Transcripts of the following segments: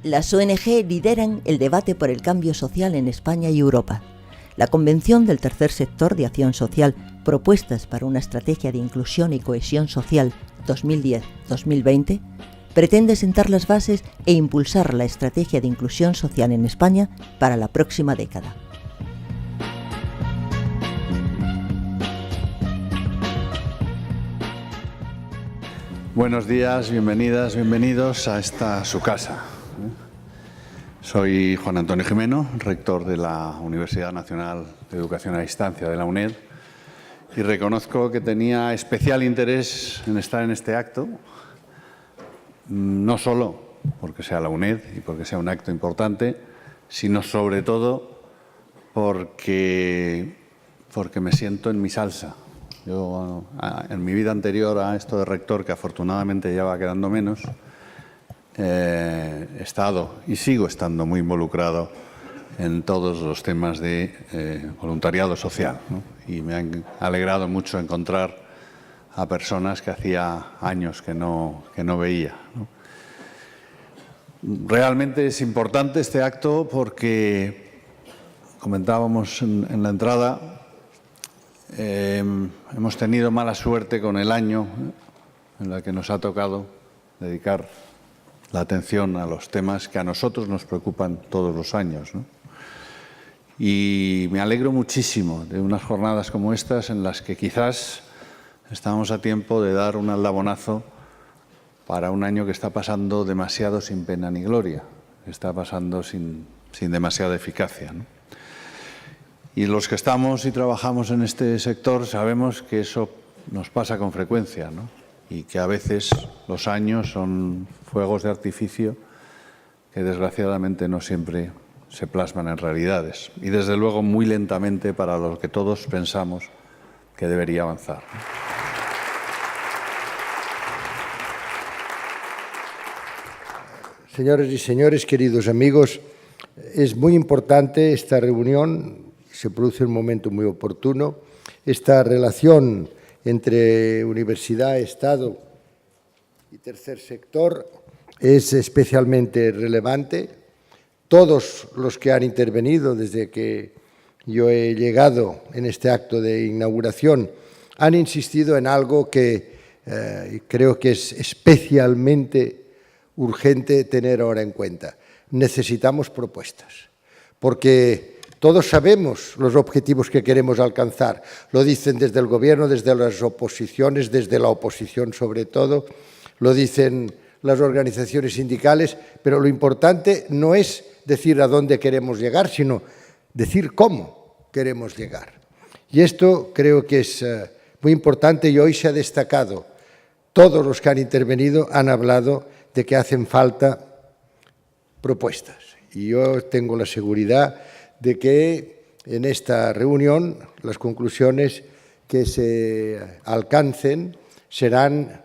Las ONG lideran el debate por el cambio social en España y Europa. La Convención del Tercer Sector de Acción Social, Propuestas para una Estrategia de Inclusión y Cohesión Social 2010-2020, pretende sentar las bases e impulsar la estrategia de inclusión social en España para la próxima década. Buenos días, bienvenidas, bienvenidos a esta su casa. Soy Juan Antonio Gimeno, rector de la Universidad Nacional de Educación a Distancia de la UNED, y reconozco que tenía especial interés en estar en este acto, no solo porque sea la UNED y porque sea un acto importante, sino sobre todo porque me siento en mi salsa. Yo, en mi vida anterior a esto de rector, que afortunadamente ya va quedando menos, he estado y sigo estando muy involucrado en todos los temas de voluntariado social, ¿no? Y me ha alegrado mucho encontrar a personas que hacía años que no veía, ¿no? Realmente es importante este acto porque, comentábamos en la entrada, hemos tenido mala suerte con el año en el que nos ha tocado dedicar la atención a los temas que a nosotros nos preocupan todos los años, ¿no? Y me alegro muchísimo de unas jornadas como estas en las que quizás estamos a tiempo de dar un aldabonazo para un año que está pasando demasiado sin pena ni gloria, que está pasando sin demasiada eficacia, ¿no? Y los que estamos y trabajamos en este sector sabemos que eso nos pasa con frecuencia, ¿no? Y que a veces los años son fuegos de artificio que desgraciadamente no siempre se plasman en realidades. Y desde luego muy lentamente para lo que todos pensamos que debería avanzar, ¿no? Señoras y señores, queridos amigos, es muy importante esta reunión, se produce un momento muy oportuno, esta relación entre universidad, Estado y tercer sector es especialmente relevante. Todos los que han intervenido desde que yo he llegado en este acto de inauguración han insistido en algo que creo que es especialmente urgente tener ahora en cuenta. Necesitamos propuestas, porque todos sabemos los objetivos que queremos alcanzar. Lo dicen desde el Gobierno, desde las oposiciones, desde la oposición sobre todo, lo dicen las organizaciones sindicales, pero lo importante no es decir a dónde queremos llegar, sino decir cómo queremos llegar. Y esto creo que es muy importante y hoy se ha destacado. Todos los que han intervenido han hablado de que hacen falta propuestas. Y yo tengo la seguridad de que en esta reunión las conclusiones que se alcancen serán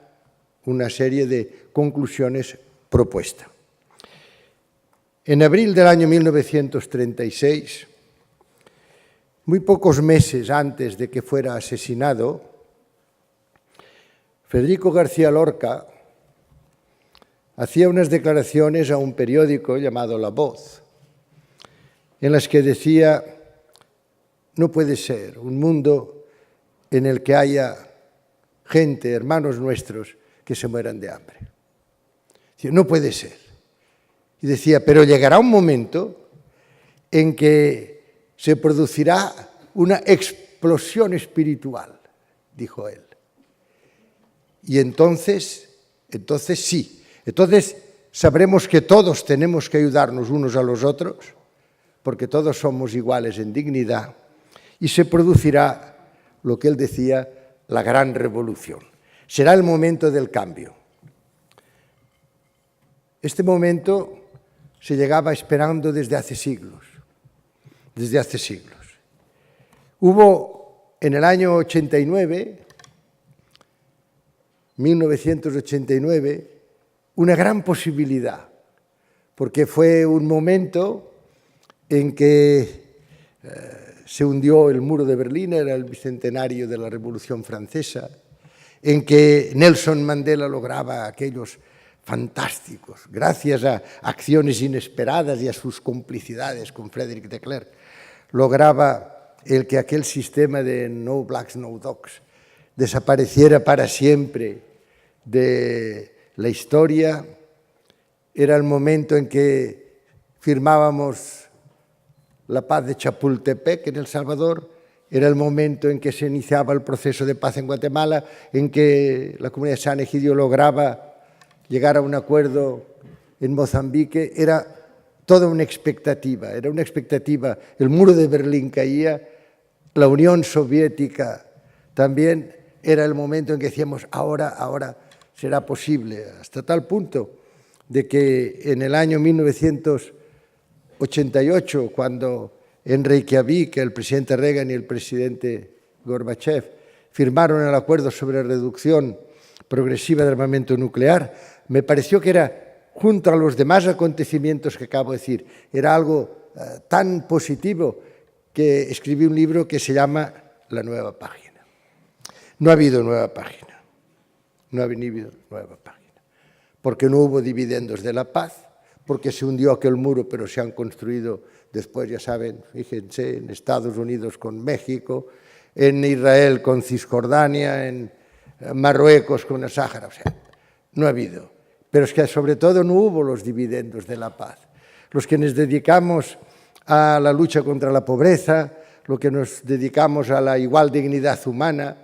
una serie de conclusiones propuestas. En abril del año 1936, muy pocos meses antes de que fuera asesinado, Federico García Lorca hacía unas declaraciones a un periódico llamado La Voz, en las que decía: no puede ser un mundo en el que haya gente, hermanos nuestros, que se mueran de hambre. No puede ser. Y decía, pero llegará un momento en que se producirá una explosión espiritual, dijo él. Y entonces sí, entonces sabremos que todos tenemos que ayudarnos unos a los otros, porque todos somos iguales en dignidad, y se producirá lo que él decía, la gran revolución. Será el momento del cambio. Este momento se llegaba esperando desde hace siglos, desde hace siglos. Hubo en el año 1989, una gran posibilidad, porque fue un momento en que se hundió el muro de Berlín, era el bicentenario de la Revolución Francesa, en que Nelson Mandela lograba aquellos fantásticos, gracias a acciones inesperadas y a sus complicidades con Frederick de Klerk, lograba el que aquel sistema de no blacks, no dogs desapareciera para siempre de la historia. Era el momento en que firmábamos la paz de Chapultepec en El Salvador, era el momento en que se iniciaba el proceso de paz en Guatemala, en que la comunidad de San Egidio lograba llegar a un acuerdo en Mozambique. Era toda una expectativa, el muro de Berlín caía, la Unión Soviética también, era el momento en que decíamos, ahora será posible, hasta tal punto de que en el año 1988, cuando en Reykjavik el presidente Reagan y el presidente Gorbachev firmaron el acuerdo sobre reducción progresiva del armamento nuclear, me pareció que era, junto a los demás acontecimientos que acabo de decir, era algo tan positivo que escribí un libro que se llama La nueva página. No ha habido nueva página, porque no hubo dividendos de la paz, porque se hundió aquel muro, pero se han construido después, ya saben, fíjense, en Estados Unidos con México, en Israel con Cisjordania, en Marruecos con el Sáhara. O sea, no ha habido. Pero es que sobre todo no hubo los dividendos de la paz. Los que nos dedicamos a la lucha contra la pobreza, los que nos dedicamos a la igual dignidad humana,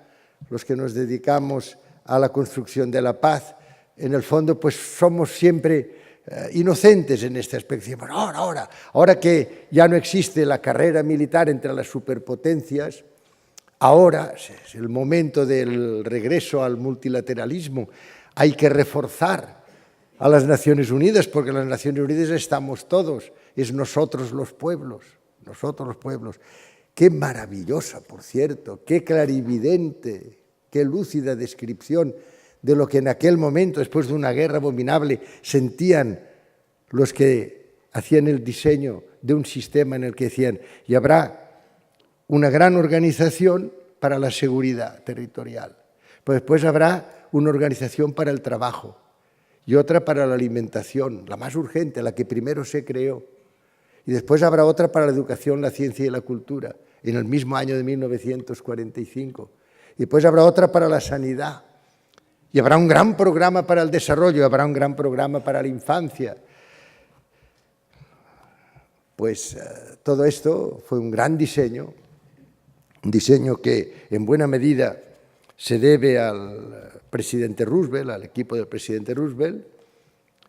los que nos dedicamos a la construcción de la paz, en el fondo pues somos siempre inocentes en este aspecto. Bueno, ahora que ya no existe la carrera militar entre las superpotencias, ahora es el momento del regreso al multilateralismo. Hay que reforzar a las Naciones Unidas, porque las Naciones Unidas estamos todos, es nosotros los pueblos. Qué maravillosa, por cierto, qué clarividente, qué lúcida descripción de lo que en aquel momento, después de una guerra abominable, sentían los que hacían el diseño de un sistema en el que decían, y habrá una gran organización para la seguridad territorial, pues después habrá una organización para el trabajo y otra para la alimentación, la más urgente, la que primero se creó, y después habrá otra para la educación, la ciencia y la cultura, en el mismo año de 1945, y después habrá otra para la sanidad, y habrá un gran programa para el desarrollo, habrá un gran programa para la infancia. Pues todo esto fue un gran diseño, un diseño que en buena medida se debe al presidente Roosevelt, al equipo del presidente Roosevelt,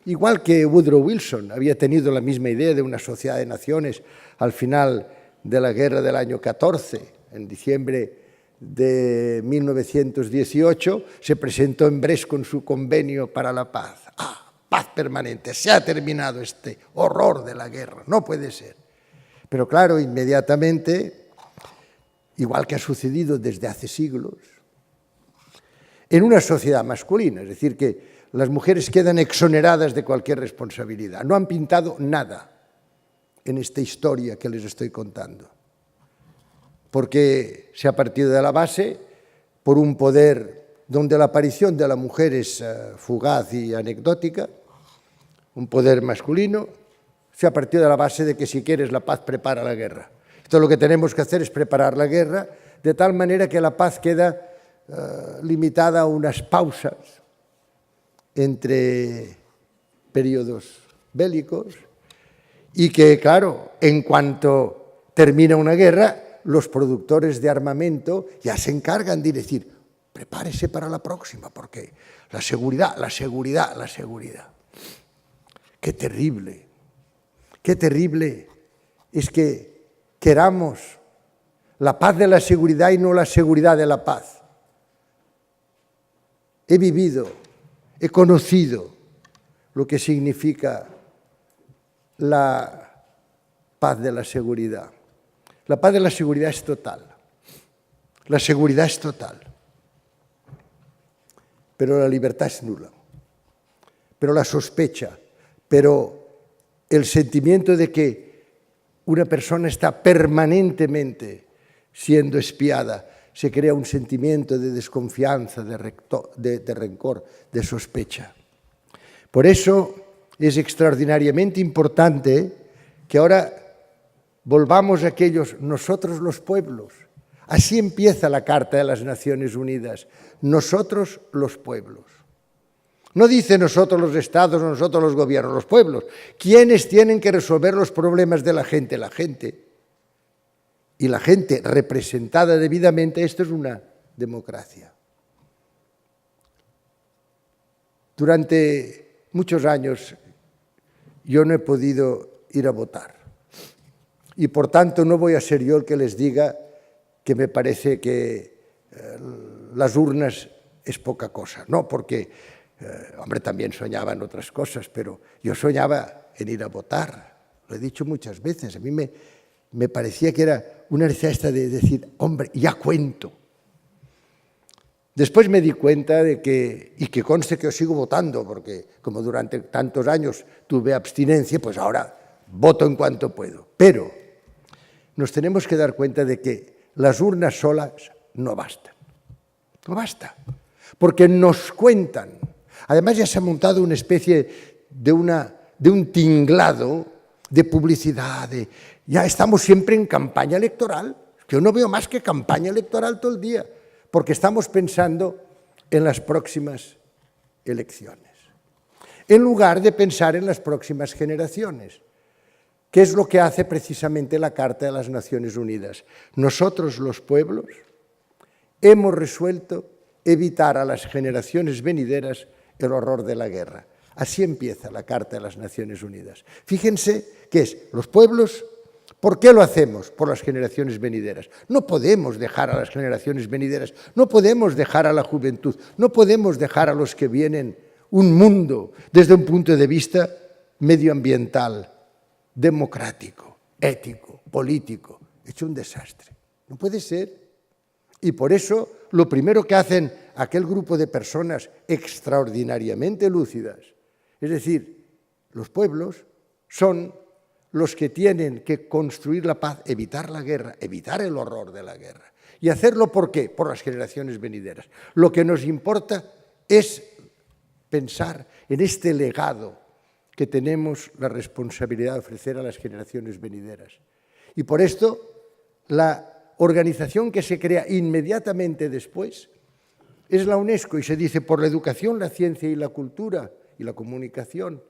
igual que Woodrow Wilson había tenido la misma idea de una sociedad de naciones al final de la guerra del año 14, en diciembre de 1918, se presentó en Brest con su convenio para la paz. Paz permanente, se ha terminado este horror de la guerra, no puede ser. Pero claro, inmediatamente, igual que ha sucedido desde hace siglos, en una sociedad masculina, es decir, que las mujeres quedan exoneradas de cualquier responsabilidad. No han pintado nada en esta historia que les estoy contando, porque se ha partido de la base por un poder donde la aparición de la mujer es fugaz y anecdótica, un poder masculino. Se ha partido de la base de que si quieres la paz, prepara la guerra. Entonces lo que tenemos que hacer es preparar la guerra de tal manera que la paz queda limitada a unas pausas entre periodos bélicos y que, claro, en cuanto termina una guerra, los productores de armamento ya se encargan de decir, prepárese para la próxima, porque la seguridad. Qué terrible es que queramos la paz de la seguridad y no la seguridad de la paz. He vivido, he conocido lo que significa la paz de la seguridad. La paz de la seguridad es total. La seguridad es total. Pero la libertad es nula. Pero la sospecha, pero el sentimiento de que una persona está permanentemente siendo espiada, se crea un sentimiento de desconfianza, de rencor, de sospecha. Por eso es extraordinariamente importante que ahora volvamos a aquellos nosotros los pueblos. Así empieza la Carta de las Naciones Unidas, nosotros los pueblos. No dice nosotros los estados, nosotros los gobiernos, los pueblos. ¿Quiénes tienen que resolver los problemas de la gente? La gente. Y la gente representada debidamente, esto es una democracia. Durante muchos años yo no he podido ir a votar. Y por tanto no voy a ser yo el que les diga que me parece que las urnas es poca cosa. No, porque, hombre, también soñaba en otras cosas, pero yo soñaba en ir a votar. Lo he dicho muchas veces. A mí me parecía que era una necesidad esta de decir, hombre, ya cuento. Después me di cuenta de que, y que conste que yo sigo votando, porque como durante tantos años tuve abstinencia, pues ahora voto en cuanto puedo. Pero nos tenemos que dar cuenta de que las urnas solas no bastan. No basta. Porque nos cuentan. Además ya se ha montado una especie de un tinglado de publicidad. Ya estamos siempre en campaña electoral. Yo no veo más que campaña electoral todo el día. Porque estamos pensando en las próximas elecciones, en lugar de pensar en las próximas generaciones, que es lo que hace precisamente la Carta de las Naciones Unidas. Nosotros, los pueblos, hemos resuelto evitar a las generaciones venideras el horror de la guerra. Así empieza la Carta de las Naciones Unidas. Fíjense que es los pueblos. ¿Por qué lo hacemos? Por las generaciones venideras. No podemos dejar a las generaciones venideras, no podemos dejar a la juventud, no podemos dejar a los que vienen un mundo desde un punto de vista medioambiental, democrático, ético, político, hecho un desastre. No puede ser. Y por eso lo primero que hacen aquel grupo de personas extraordinariamente lúcidas, es decir, los pueblos, son los que tienen que construir la paz, evitar la guerra, evitar el horror de la guerra. ¿Y hacerlo por qué? Por las generaciones venideras. Lo que nos importa es pensar en este legado que tenemos la responsabilidad de ofrecer a las generaciones venideras. Y por esto, la organización que se crea inmediatamente después es la UNESCO y se dice por la educación, la ciencia y la cultura y la comunicación.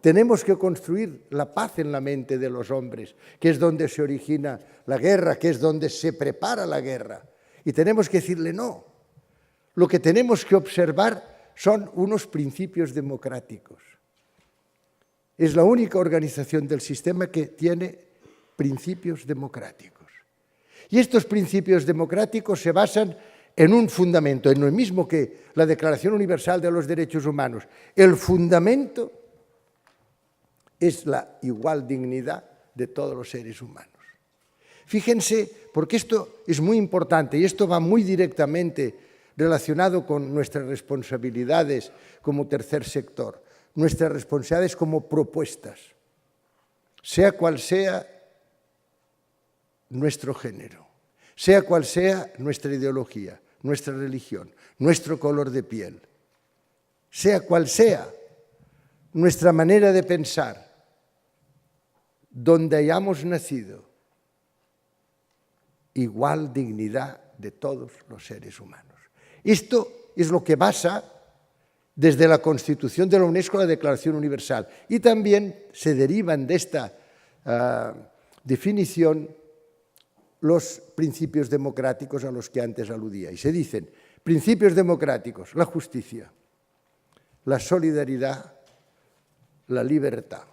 Tenemos que construir la paz en la mente de los hombres, que es donde se origina la guerra, que es donde se prepara la guerra. Y tenemos que decirle no. Lo que tenemos que observar son unos principios democráticos. Es la única organización del sistema que tiene principios democráticos. Y estos principios democráticos se basan en un fundamento, en lo mismo que la Declaración Universal de los Derechos Humanos. El fundamento es la igual dignidad de todos los seres humanos. Fíjense, porque esto es muy importante y esto va muy directamente relacionado con nuestras responsabilidades como tercer sector, nuestras responsabilidades como propuestas, sea cual sea nuestro género, sea cual sea nuestra ideología, nuestra religión, nuestro color de piel, sea cual sea nuestra manera de pensar, donde hayamos nacido, igual dignidad de todos los seres humanos. Esto es lo que basa desde la Constitución de la UNESCO la Declaración Universal y también se derivan de esta definición los principios democráticos a los que antes aludía. Y se dicen principios democráticos, la justicia, la solidaridad, la libertad.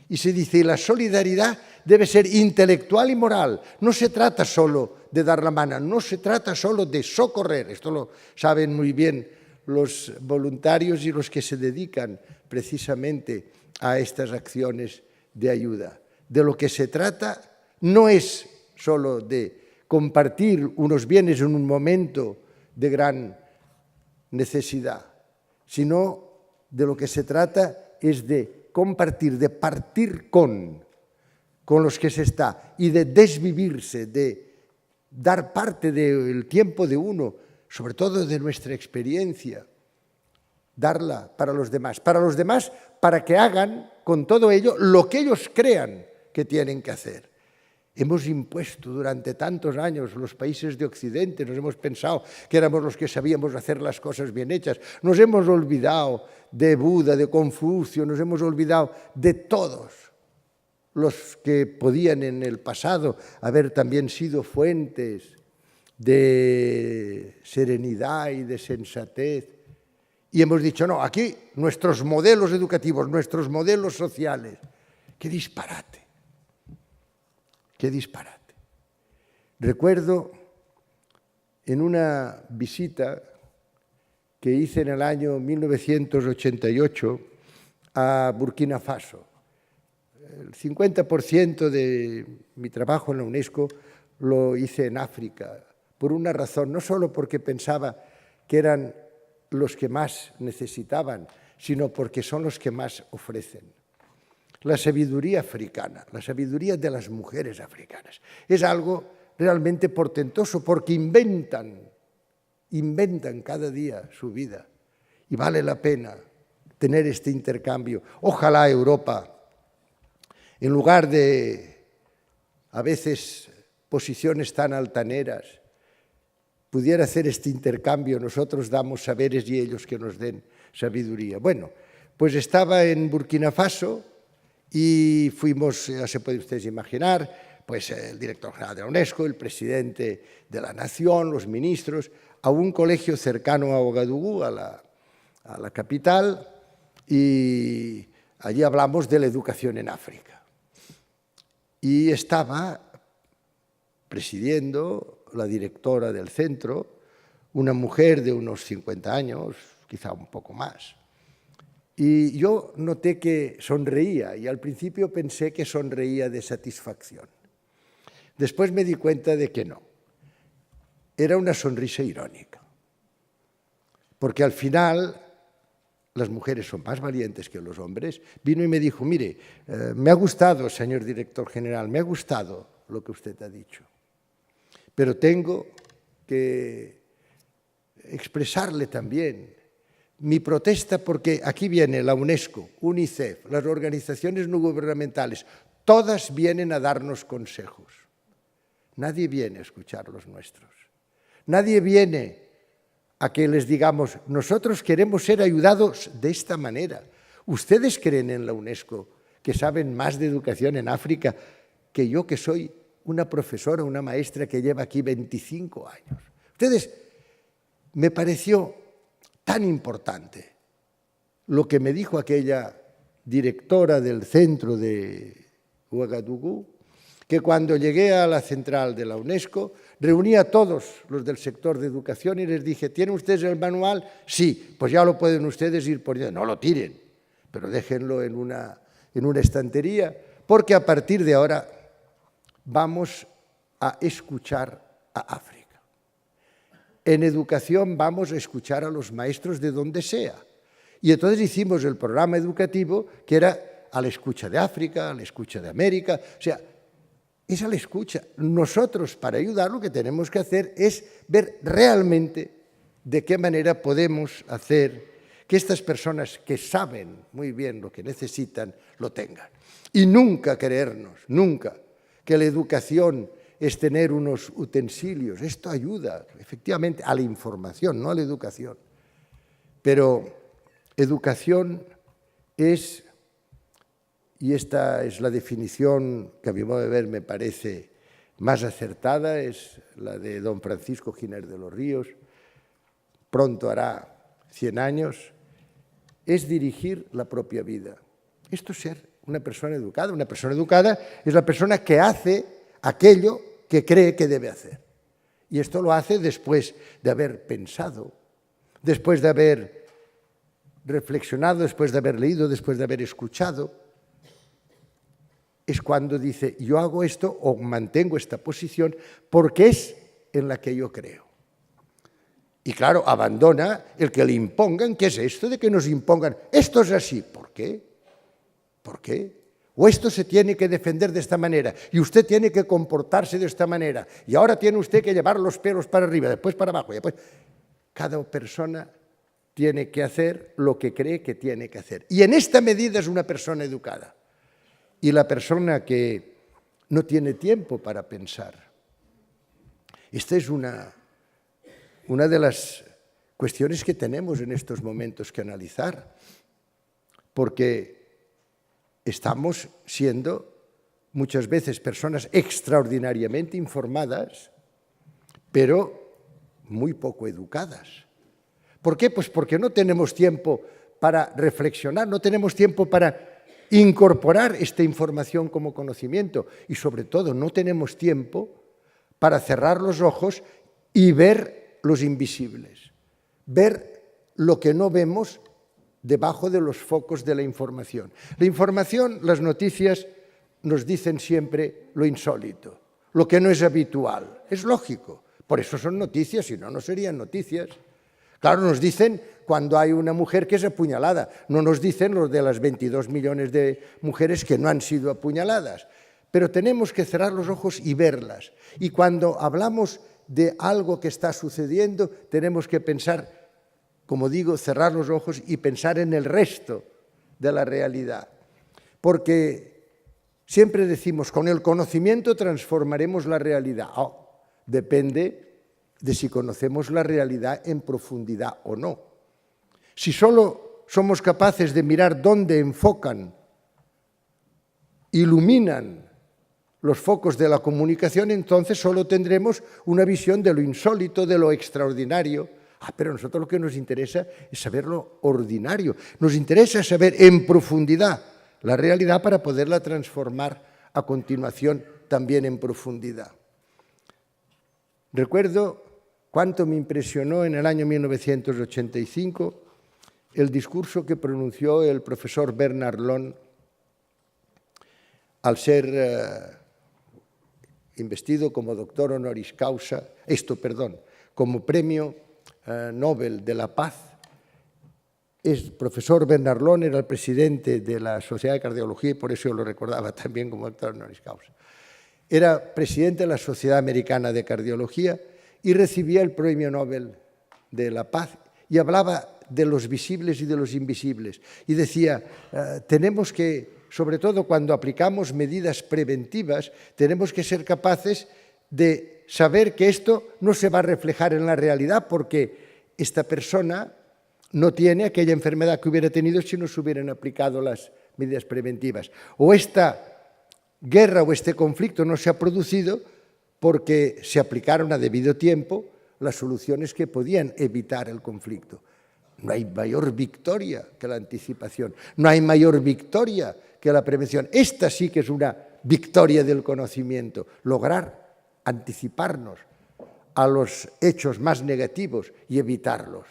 Y se dice, la solidaridad debe ser intelectual y moral. No se trata solo de dar la mano, no se trata solo de socorrer. Esto lo saben muy bien los voluntarios y los que se dedican precisamente a estas acciones de ayuda. De lo que se trata no es solo de compartir unos bienes en un momento de gran necesidad, sino de lo que se trata es de compartir, de partir con los que se está y de desvivirse, de dar parte del tiempo de uno, sobre todo de nuestra experiencia, darla para los demás, para que hagan con todo ello lo que ellos crean que tienen que hacer. Hemos impuesto durante tantos años los países de Occidente, nos hemos pensado que éramos los que sabíamos hacer las cosas bien hechas, nos hemos olvidado de Buda, de Confucio, nos hemos olvidado de todos los que podían en el pasado haber también sido fuentes de serenidad y de sensatez. Y hemos dicho, no, aquí nuestros modelos educativos, nuestros modelos sociales. ¡Qué disparate! ¡Qué disparate! Recuerdo en una visita que hice en el año 1988 a Burkina Faso. El 50% de mi trabajo en la UNESCO lo hice en África, por una razón, no solo porque pensaba que eran los que más necesitaban, sino porque son los que más ofrecen. La sabiduría africana, la sabiduría de las mujeres africanas, es algo realmente portentoso porque inventan cada día su vida y vale la pena tener este intercambio. Ojalá Europa, en lugar de a veces posiciones tan altaneras, pudiera hacer este intercambio, nosotros damos saberes y ellos que nos den sabiduría. Bueno, pues estaba en Burkina Faso y fuimos, ya se puede ustedes imaginar, pues el director general de la UNESCO, el presidente de la Nación, los ministros, a un colegio cercano a Ouagadougou, a la capital, y allí hablamos de la educación en África. Y estaba presidiendo la directora del centro, una mujer de unos 50 años, quizá un poco más. Y yo noté que sonreía y al principio pensé que sonreía de satisfacción. Después me di cuenta de que no. Era una sonrisa irónica. Porque al final las mujeres son más valientes que los hombres. Vino y me dijo, mire, me ha gustado, señor director general, me ha gustado lo que usted ha dicho. Pero tengo que expresarle también mi protesta porque aquí viene la UNESCO, UNICEF, las organizaciones no gubernamentales, todas vienen a darnos consejos. Nadie viene a escuchar los nuestros. Nadie viene a que les digamos, nosotros queremos ser ayudados de esta manera. ¿Ustedes creen en la UNESCO que saben más de educación en África que yo, que soy una profesora, una maestra que lleva aquí 25 años? Ustedes, me pareció tan importante lo que me dijo aquella directora del centro de Ouagadougou, que cuando llegué a la central de la UNESCO, reuní a todos los del sector de educación y les dije, ¿tienen ustedes el manual? Sí, pues ya lo pueden ustedes ir poniendo. No lo tiren, pero déjenlo en una estantería, porque a partir de ahora vamos a escuchar a África. En educación vamos a escuchar a los maestros de donde sea. Y entonces hicimos el programa educativo que era a la escucha de África, a la escucha de América. O sea, es a la escucha. Nosotros, para ayudar, lo que tenemos que hacer es ver realmente de qué manera podemos hacer que estas personas que saben muy bien lo que necesitan, lo tengan. Y nunca creernos, nunca, que la educación es tener unos utensilios. Esto ayuda, efectivamente, a la información, no a la educación. Pero educación es, y esta es la definición que a mi modo de ver me parece más acertada, es la de don Francisco Giner de los Ríos, pronto hará 100 años, es dirigir la propia vida. Esto es ser una persona educada. Una persona educada es la persona que hace aquello que cree que debe hacer. Y esto lo hace después de haber pensado, después de haber reflexionado, después de haber leído, después de haber escuchado. Es cuando dice, yo hago esto o mantengo esta posición porque es en la que yo creo. Y claro, abandona el que le impongan. ¿Qué es esto de que nos impongan? Esto es así. ¿Por qué? ¿Por qué? O esto se tiene que defender de esta manera y usted tiene que comportarse de esta manera y ahora tiene usted que llevar los pelos para arriba, después para abajo. Y después. Cada persona tiene que hacer lo que cree que tiene que hacer. Y en esta medida es una persona educada. Y la persona que no tiene tiempo para pensar. Esta es una de las cuestiones que tenemos en estos momentos que analizar, porque estamos siendo muchas veces personas extraordinariamente informadas, pero muy poco educadas. ¿Por qué? Pues porque no tenemos tiempo para reflexionar, no tenemos tiempo para incorporar esta información como conocimiento y, sobre todo, no tenemos tiempo para cerrar los ojos y ver los invisibles, ver lo que no vemos debajo de los focos de la información. La información, las noticias, nos dicen siempre lo insólito, lo que no es habitual. Es lógico, por eso son noticias, si no, no serían noticias. Claro, nos dicen cuando hay una mujer que es apuñalada, no nos dicen los de las 22 millones de mujeres que no han sido apuñaladas, pero tenemos que cerrar los ojos y verlas. Y cuando hablamos de algo que está sucediendo, tenemos que pensar, como digo, cerrar los ojos y pensar en el resto de la realidad. Porque siempre decimos, con el conocimiento transformaremos la realidad. Depende de si conocemos la realidad en profundidad o no. Si solo somos capaces de mirar dónde enfocan, iluminan los focos de la comunicación, entonces solo tendremos una visión de lo insólito, de lo extraordinario. Pero a nosotros lo que nos interesa es saber lo ordinario. Nos interesa saber en profundidad la realidad para poderla transformar a continuación también en profundidad. Recuerdo cuánto me impresionó en el año 1985 el discurso que pronunció el profesor Bernard Long al ser investido como doctor honoris causa, como premio Nobel de la Paz. El profesor Bernard Long era el presidente de la Sociedad de Cardiología y por eso yo lo recordaba también como doctor honoris causa. Era presidente de la Sociedad Americana de Cardiología y recibía el premio Nobel de la Paz y hablaba de los visibles y de los invisibles. Y decía, tenemos que, sobre todo cuando aplicamos medidas preventivas, tenemos que ser capaces de saber que esto no se va a reflejar en la realidad porque esta persona no tiene aquella enfermedad que hubiera tenido si no se hubieran aplicado las medidas preventivas. O esta guerra o este conflicto no se ha producido porque se aplicaron a debido tiempo las soluciones que podían evitar el conflicto. No hay mayor victoria que la anticipación, no hay mayor victoria que la prevención. Esta sí que es una victoria del conocimiento, lograr anticiparnos a los hechos más negativos y evitarlos.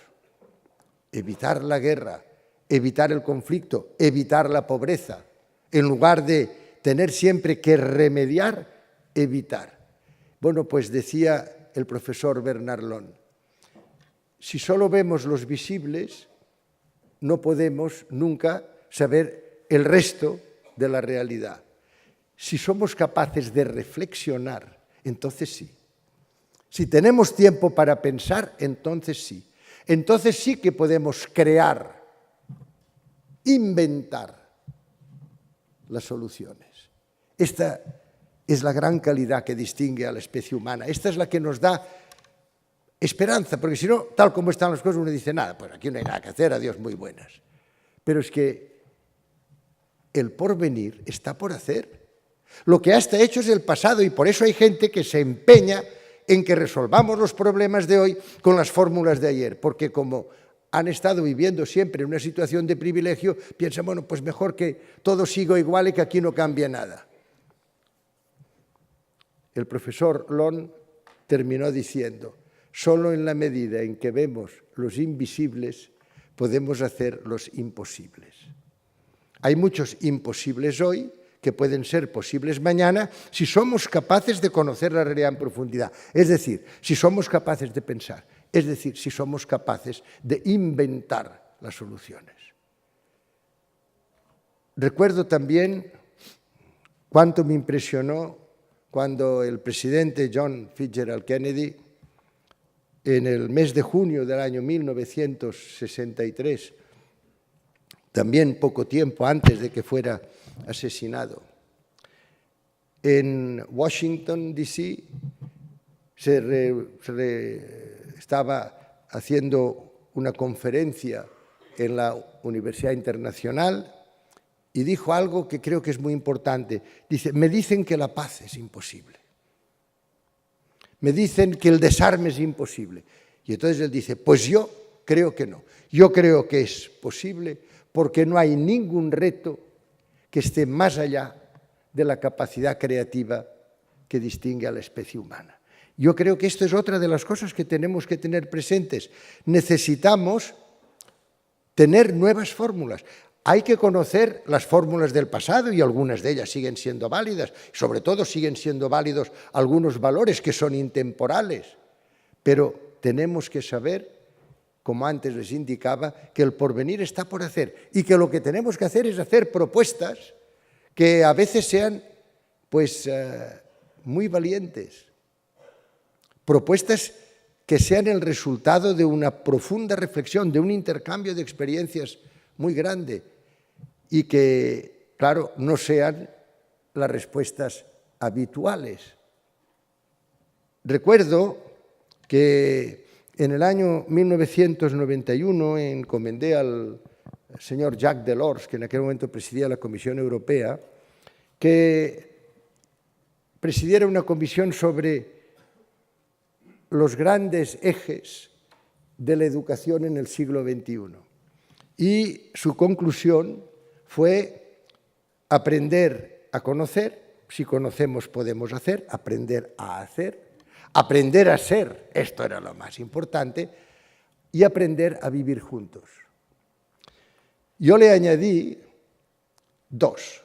Evitar la guerra, evitar el conflicto, evitar la pobreza, en lugar de tener siempre que remediar, evitar. Bueno, pues decía el profesor Bernard Long, si solo vemos los visibles, no podemos nunca saber el resto de la realidad. Si somos capaces de reflexionar, entonces sí. Si tenemos tiempo para pensar, entonces sí. Entonces sí que podemos crear, inventar las soluciones. Esta es la gran calidad que distingue a la especie humana. Esta es la que nos da esperanza, porque si no, tal como están las cosas, uno dice, nada, pues aquí no hay nada que hacer, adiós, muy buenas. Pero es que el porvenir está por hacer. Lo que hasta hecho es el pasado y por eso hay gente que se empeña en que resolvamos los problemas de hoy con las fórmulas de ayer, porque como han estado viviendo siempre en una situación de privilegio, piensan, bueno, pues mejor que todo siga igual y que aquí no cambie nada. El profesor Long terminó diciendo, solo en la medida en que vemos los invisibles podemos hacer los imposibles. Hay muchos imposibles hoy que pueden ser posibles mañana si somos capaces de conocer la realidad en profundidad. Es decir, si somos capaces de pensar, es decir, si somos capaces de inventar las soluciones. Recuerdo también cuánto me impresionó cuando el presidente John Fitzgerald Kennedy, en el mes de junio del año 1963, también poco tiempo antes de que fuera asesinado. En Washington, D.C., estaba haciendo una conferencia en la Universidad Internacional y dijo algo que creo que es muy importante. Dice, me dicen que la paz es imposible. Me dicen que el desarme es imposible. Y entonces él dice, pues yo creo que no. Yo creo que es posible porque no hay ningún reto que esté más allá de la capacidad creativa que distingue a la especie humana. Yo creo que esto es otra de las cosas que tenemos que tener presentes. Necesitamos tener nuevas fórmulas. Hay que conocer las fórmulas del pasado y algunas de ellas siguen siendo válidas. Sobre todo siguen siendo válidos algunos valores que son intemporales. Pero tenemos que saber, como antes les indicaba, que el porvenir está por hacer y que lo que tenemos que hacer es hacer propuestas que a veces sean muy valientes. Propuestas que sean el resultado de una profunda reflexión, de un intercambio de experiencias muy grande y que, claro, no sean las respuestas habituales. Recuerdo que en el año 1991 encomendé al señor Jacques Delors, que en aquel momento presidía la Comisión Europea, que presidiera una comisión sobre los grandes ejes de la educación en el siglo XXI. Y su conclusión fue aprender a conocer, si conocemos podemos hacer, aprender a hacer, aprender a ser, esto era lo más importante, y aprender a vivir juntos. Yo le añadí 2,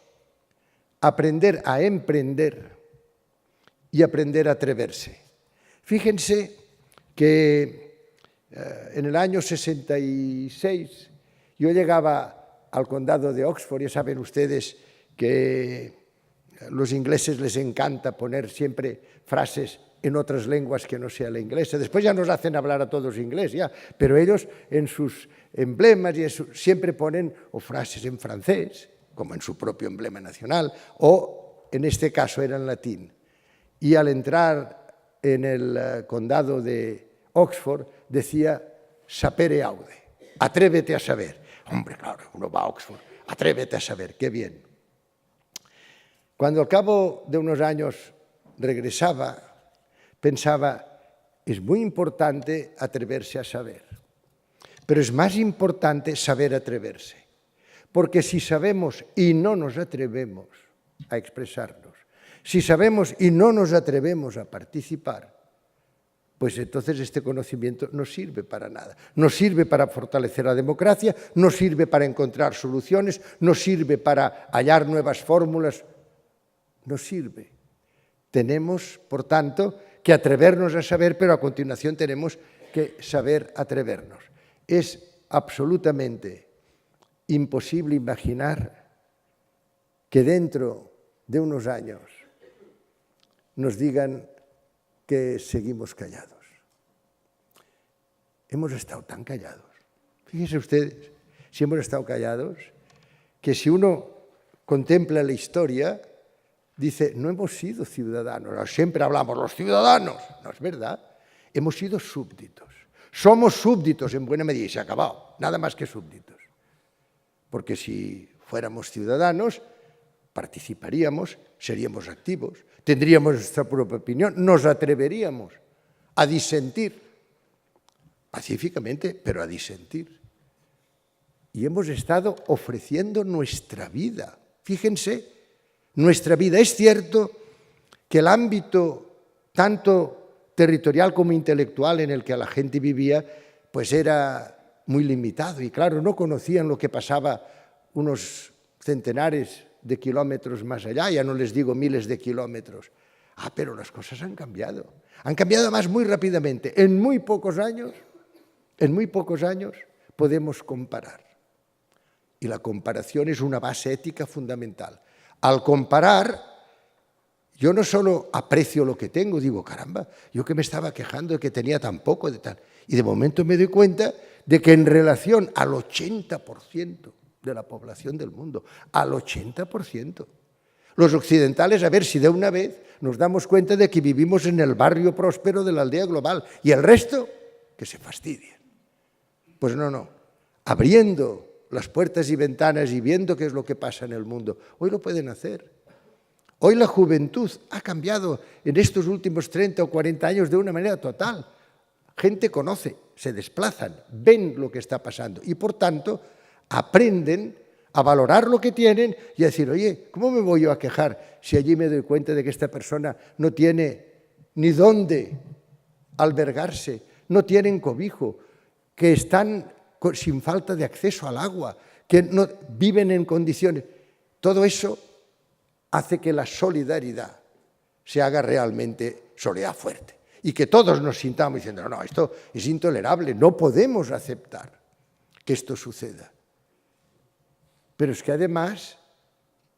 aprender a emprender y aprender a atreverse. Fíjense que en el año 66 yo llegaba al condado de Oxford, ya saben ustedes que a los ingleses les encanta poner siempre frases en otras lenguas que no sea la inglesa. Después ya nos hacen hablar a todos inglés, ya, pero ellos en sus emblemas siempre ponen o frases en francés, como en su propio emblema nacional, o en este caso era en latín. Y al entrar en el condado de Oxford decía sapere aude, atrévete a saber. Hombre, claro, uno va a Oxford, atrévete a saber, qué bien. Cuando al cabo de unos años regresaba, pensaba, es muy importante atreverse a saber, pero es más importante saber atreverse, porque si sabemos y no nos atrevemos a expresarnos, si sabemos y no nos atrevemos a participar, pues entonces este conocimiento no sirve para nada. No sirve para fortalecer la democracia, no sirve para encontrar soluciones, no sirve para hallar nuevas fórmulas, no sirve. Tenemos, por tanto, que atrevernos a saber, pero a continuación tenemos que saber atrevernos. Es absolutamente imposible imaginar que dentro de unos años nos digan que seguimos callados. Hemos estado tan callados. Fíjense ustedes, si hemos estado callados, que si uno contempla la historia, dice, no hemos sido ciudadanos. Siempre hablamos, los ciudadanos. No es verdad. Hemos sido súbditos. Somos súbditos en buena medida y se ha acabado. Nada más que súbditos. Porque si fuéramos ciudadanos, participaríamos, seríamos activos, tendríamos nuestra propia opinión, nos atreveríamos a disentir, pacíficamente, pero a disentir. Y hemos estado ofreciendo nuestra vida. Fíjense, nuestra vida. Es cierto que el ámbito, tanto territorial como intelectual, en el que la gente vivía, pues era muy limitado. Y claro, no conocían lo que pasaba unos centenares de kilómetros más allá, ya no les digo miles de kilómetros. Pero las cosas han cambiado. Han cambiado además muy rápidamente. En muy pocos años podemos comparar. Y la comparación es una base ética fundamental. Al comparar, yo no solo aprecio lo que tengo, digo, caramba, yo que me estaba quejando de que tenía tan poco, de tal. Y de momento me doy cuenta de que en relación al 80% de la población del mundo, al 80%, los occidentales, a ver si de una vez nos damos cuenta de que vivimos en el barrio próspero de la aldea global y el resto, que se fastidien. Pues no, abriendo las puertas y ventanas y viendo qué es lo que pasa en el mundo, hoy lo pueden hacer. Hoy la juventud ha cambiado en estos últimos 30 o 40 años de una manera total. Gente conoce, se desplazan, ven lo que está pasando y, por tanto, aprenden a valorar lo que tienen y a decir, oye, ¿cómo me voy yo a quejar si allí me doy cuenta de que esta persona no tiene ni dónde albergarse, no tienen cobijo, que están sin falta de acceso al agua, que no viven en condiciones? Todo eso hace que la solidaridad se haga realmente solidaridad fuerte y que todos nos sintamos diciendo, no, esto es intolerable, no podemos aceptar que esto suceda. Pero es que además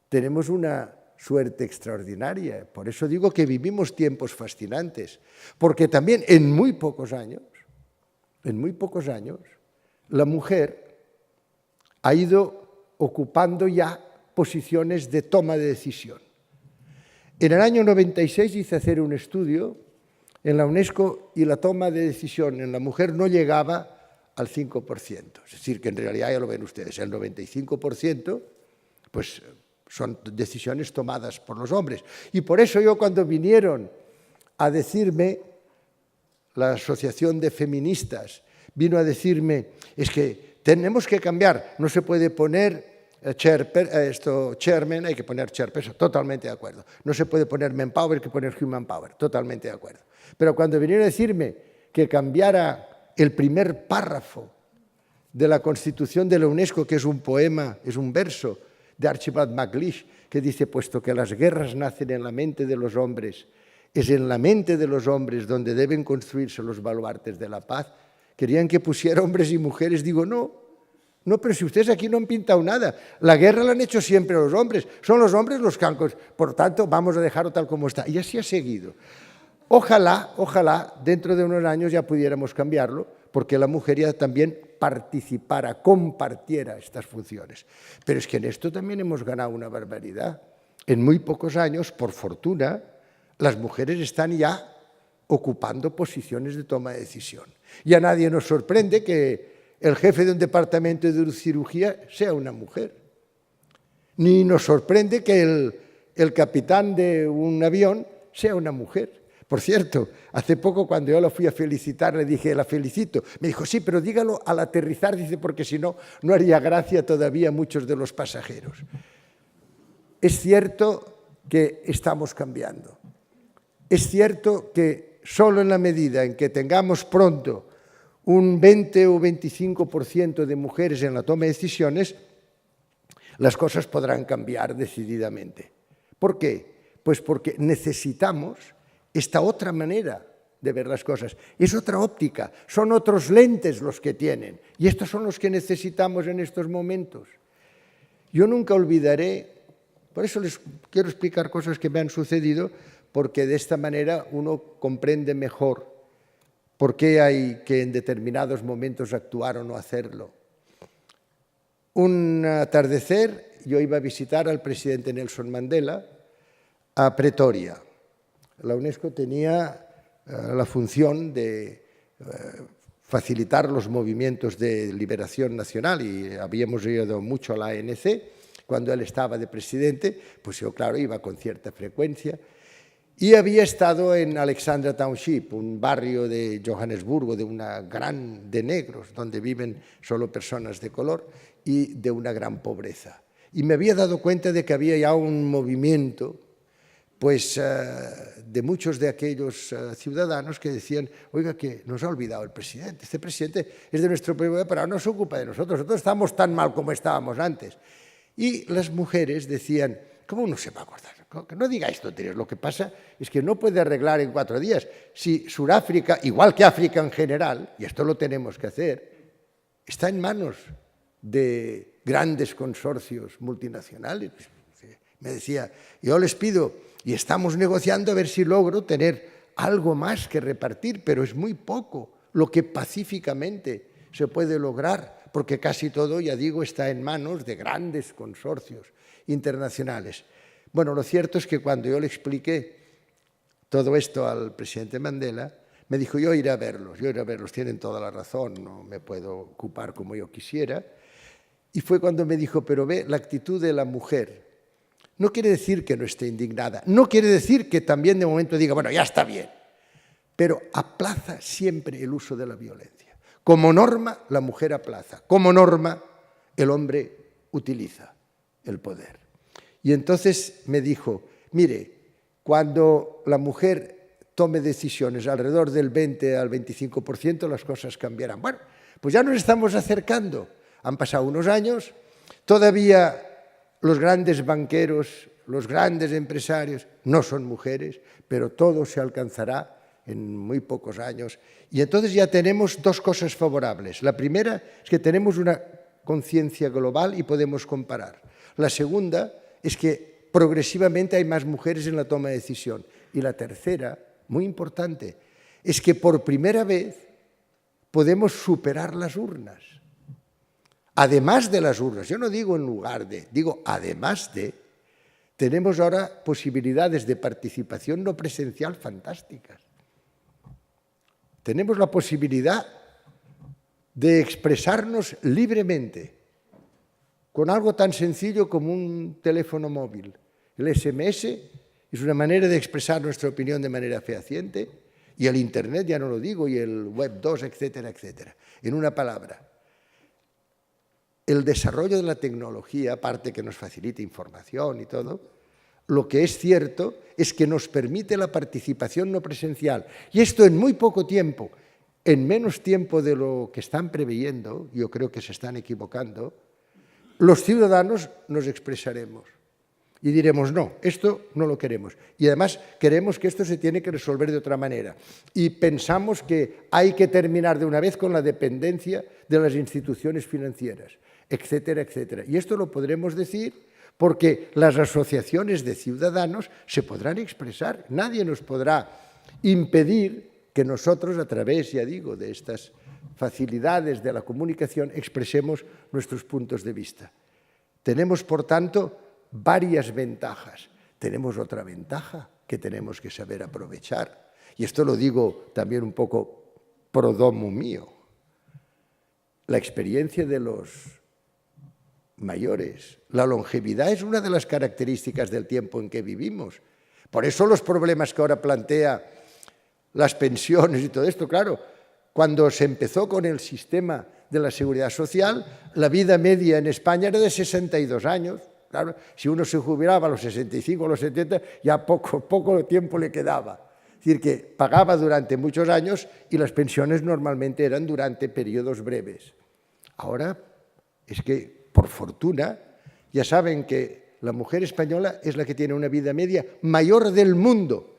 tenemos una suerte extraordinaria, por eso digo que vivimos tiempos fascinantes, porque también en muy pocos años, la mujer ha ido ocupando ya posiciones de toma de decisión. En el año 96 hice hacer un estudio en la UNESCO y la toma de decisión en la mujer no llegaba al 5%. Es decir, que en realidad, ya lo ven ustedes, el 95% pues, son decisiones tomadas por los hombres. Y por eso yo cuando vinieron a decirme, la Asociación de Feministas vino a decirme, es que tenemos que cambiar, no se puede poner chairman, hay que poner chairperson, totalmente de acuerdo. No se puede poner manpower, hay que poner human power, totalmente de acuerdo. Pero cuando vinieron a decirme que cambiara el primer párrafo de la Constitución de la UNESCO, que es un poema, es un verso de Archibald MacLeish, que dice, puesto que las guerras nacen en la mente de los hombres, es en la mente de los hombres donde deben construirse los baluartes de la paz, querían que pusiera hombres y mujeres. Digo, no, pero si ustedes aquí no han pintado nada. La guerra la han hecho siempre los hombres. Son los hombres los que han... Por tanto, vamos a dejarlo tal como está. Y así ha seguido. Ojalá, dentro de unos años ya pudiéramos cambiarlo, porque la mujer ya también participara, compartiera estas funciones. Pero es que en esto también hemos ganado una barbaridad. En muy pocos años, por fortuna, las mujeres están ya ocupando posiciones de toma de decisión. Y a nadie nos sorprende que el jefe de un departamento de cirugía sea una mujer. Ni nos sorprende que el capitán de un avión sea una mujer. Por cierto, hace poco cuando yo la fui a felicitar, le dije, la felicito. Me dijo, sí, pero dígalo al aterrizar, dice, porque si no, no haría gracia todavía a muchos de los pasajeros. Es cierto que estamos cambiando. Es cierto que solo en la medida en que tengamos pronto un 20 o 25% de mujeres en la toma de decisiones, las cosas podrán cambiar decididamente. ¿Por qué? Pues porque necesitamos esta otra manera de ver las cosas. Es otra óptica, son otros lentes los que tienen. Y estos son los que necesitamos en estos momentos. Yo nunca olvidaré, por eso les quiero explicar cosas que me han sucedido, porque de esta manera uno comprende mejor por qué hay que en determinados momentos actuar o no hacerlo. Un atardecer yo iba a visitar al presidente Nelson Mandela a Pretoria. La UNESCO tenía la función de facilitar los movimientos de liberación nacional y habíamos ido mucho a la ANC. Cuando él estaba de presidente, pues yo, claro, iba con cierta frecuencia. Y había estado en Alexandra Township, un barrio de Johannesburgo de negros, donde viven solo personas de color y de una gran pobreza. Y me había dado cuenta de que había ya un movimiento pues, de muchos de aquellos ciudadanos que decían, oiga, que nos ha olvidado el presidente. Este presidente es de nuestro pueblo, pero no se ocupa de nosotros. Nosotros estamos tan mal como estábamos antes. Y las mujeres decían, ¿cómo no se va a acordar? Que no digáis tonterías. Lo que pasa es que no puede arreglar en 4 días. Si Sudáfrica, igual que África en general, y esto lo tenemos que hacer, está en manos de grandes consorcios multinacionales. Me decía, yo les pido, y estamos negociando a ver si logro tener algo más que repartir, pero es muy poco lo que pacíficamente se puede lograr, porque casi todo, ya digo, está en manos de grandes consorcios internacionales. Bueno, lo cierto es que cuando yo le expliqué todo esto al presidente Mandela, me dijo, yo iré a verlos, tienen toda la razón, no me puedo ocupar como yo quisiera. Y fue cuando me dijo, pero ve, la actitud de la mujer no quiere decir que no esté indignada, no quiere decir que también de momento diga, bueno, ya está bien, pero aplaza siempre el uso de la violencia. Como norma, la mujer aplaza, como norma, el hombre utiliza el poder. Y entonces me dijo, mire, cuando la mujer tome decisiones alrededor del 20 al 25%, las cosas cambiarán. Bueno, pues ya nos estamos acercando. Han pasado unos años, todavía los grandes banqueros, los grandes empresarios no son mujeres, pero todo se alcanzará en muy pocos años. Y entonces ya tenemos dos cosas favorables. La primera es que tenemos una conciencia global y podemos comparar. La segunda es que progresivamente hay más mujeres en la toma de decisión. Y la tercera, muy importante, es que por primera vez podemos superar las urnas. Además de las urnas, yo no digo en lugar de, digo además de, tenemos ahora posibilidades de participación no presencial fantásticas. Tenemos la posibilidad de expresarnos libremente con algo tan sencillo como un teléfono móvil. El SMS es una manera de expresar nuestra opinión de manera fehaciente, y el Internet, ya no lo digo, y el Web 2, etcétera, etcétera. En una palabra, el desarrollo de la tecnología, aparte que nos facilita información y todo, lo que es cierto es que nos permite la participación no presencial. Y esto en muy poco tiempo, en menos tiempo de lo que están preveyendo, yo creo que se están equivocando, los ciudadanos nos expresaremos y diremos, no, esto no lo queremos. Y además queremos que esto se tiene que resolver de otra manera. Y pensamos que hay que terminar de una vez con la dependencia de las instituciones financieras, etcétera, etcétera. Y esto lo podremos decir porque las asociaciones de ciudadanos se podrán expresar. Nadie nos podrá impedir que nosotros, a través, ya digo, de estas facilidades de la comunicación, expresemos nuestros puntos de vista. Tenemos, por tanto, varias ventajas. Tenemos otra ventaja que tenemos que saber aprovechar. Y esto lo digo también un poco pro domo mío. La experiencia de los mayores, la longevidad es una de las características del tiempo en que vivimos. Por eso los problemas que ahora plantea las pensiones y todo esto, claro, cuando se empezó con el sistema de la seguridad social, la vida media en España era de 62 años. Claro, si uno se jubilaba a los 65 o a los 70, ya poco tiempo le quedaba. Es decir, que pagaba durante muchos años y las pensiones normalmente eran durante periodos breves. Ahora es que, por fortuna, ya saben que la mujer española es la que tiene una vida media mayor del mundo.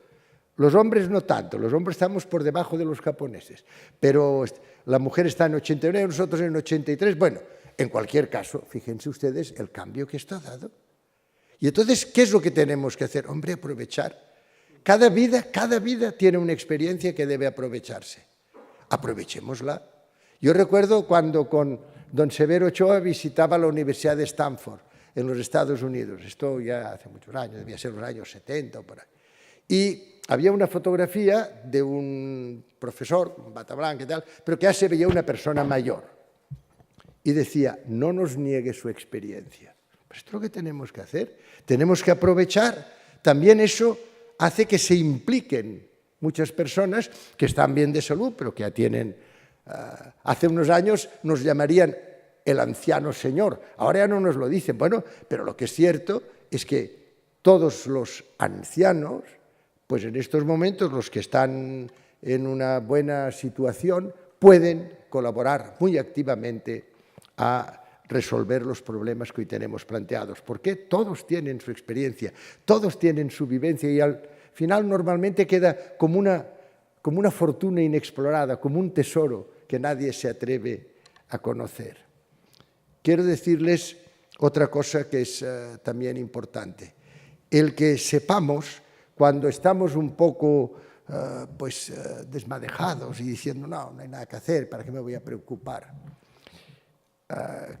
Los hombres no tanto, los hombres estamos por debajo de los japoneses, pero la mujer está en 89, nosotros en 83. Bueno, en cualquier caso, fíjense ustedes el cambio que esto ha dado. Y entonces, ¿qué es lo que tenemos que hacer? Hombre, aprovechar. Cada vida tiene una experiencia que debe aprovecharse. Aprovechémosla. Yo recuerdo cuando con don Severo Ochoa visitaba la Universidad de Stanford, en los Estados Unidos. Esto ya hace muchos años, debía ser los años 70 o por ahí. Y había una fotografía de un profesor, con bata blanca y tal, pero que ya se veía una persona mayor. Y decía, no nos niegue su experiencia. Pues esto es lo que tenemos que hacer. Tenemos que aprovechar. También eso hace que se impliquen muchas personas que están bien de salud, pero que ya tienen... hace unos años nos llamarían el anciano señor. Ahora ya no nos lo dicen. Bueno, pero lo que es cierto es que todos los ancianos, pues en estos momentos los que están en una buena situación, pueden colaborar muy activamente a resolver los problemas que hoy tenemos planteados. Porque todos tienen su experiencia, todos tienen su vivencia y al final normalmente queda como una fortuna inexplorada, como un tesoro que nadie se atreve a conocer. Quiero decirles otra cosa que es también importante. el que sepamos, cuando estamos un poco desmadejados y diciendo no hay nada que hacer, ¿para qué me voy a preocupar?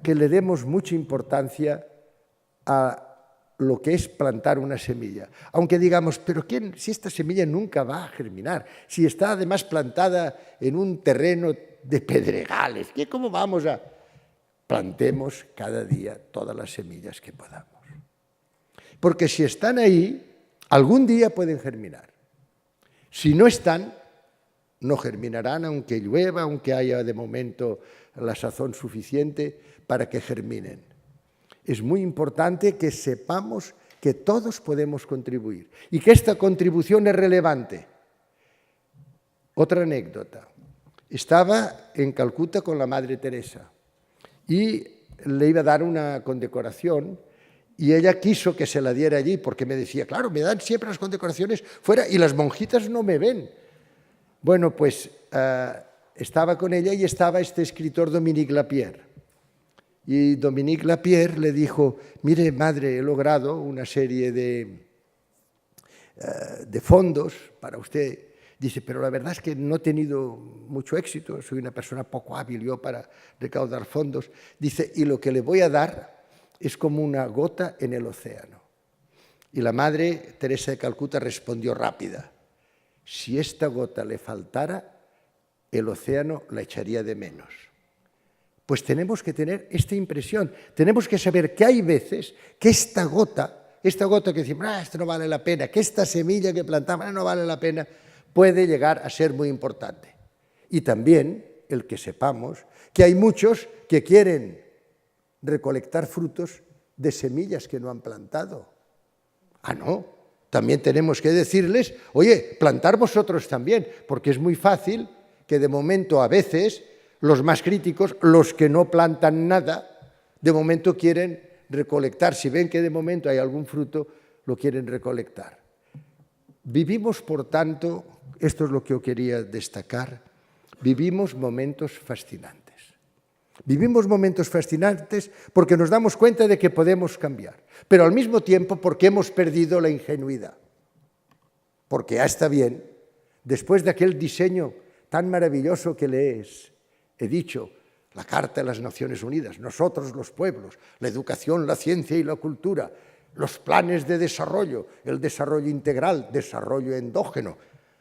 Que le demos mucha importancia a lo que es plantar una semilla. Aunque digamos, pero si esta semilla nunca va a germinar, si está además plantada en un terreno de pedregales, ¿cómo vamos a...? Plantemos cada día todas las semillas que podamos. Porque si están ahí, algún día pueden germinar. Si no están, no germinarán, aunque llueva, aunque haya de momento la sazón suficiente para que germinen. Es muy importante que sepamos que todos podemos contribuir y que esta contribución es relevante. Otra anécdota. Estaba en Calcuta con la Madre Teresa y le iba a dar una condecoración y ella quiso que se la diera allí porque me decía, claro, me dan siempre las condecoraciones fuera y las monjitas no me ven. Bueno, pues estaba con ella y estaba este escritor Dominique Lapierre. Y Dominique Lapierre le dijo, mire, madre, he logrado una serie de fondos para usted. Dice, pero la verdad es que no he tenido mucho éxito, soy una persona poco hábil yo para recaudar fondos. Dice, y lo que le voy a dar es como una gota en el océano. Y la Madre Teresa de Calcuta respondió rápida, si esta gota le faltara, el océano la echaría de menos. Pues tenemos que tener esta impresión, tenemos que saber que hay veces que esta gota que decimos, esto no vale la pena, que esta semilla que plantamos no vale la pena, puede llegar a ser muy importante. Y también el que sepamos que hay muchos que quieren recolectar frutos de semillas que no han plantado. No, también tenemos que decirles, oye, plantar vosotros también, porque es muy fácil que de momento a veces los más críticos, los que no plantan nada, de momento quieren recolectar. Si ven que de momento hay algún fruto, lo quieren recolectar. Vivimos, por tanto, esto es lo que yo quería destacar, vivimos momentos fascinantes. Vivimos momentos fascinantes porque nos damos cuenta de que podemos cambiar, pero al mismo tiempo porque hemos perdido la ingenuidad. Porque ya está bien, después de aquel diseño tan maravilloso que lees, he dicho, la Carta de las Naciones Unidas, nosotros los pueblos, la educación, la ciencia y la cultura, los planes de desarrollo, el desarrollo integral, desarrollo endógeno,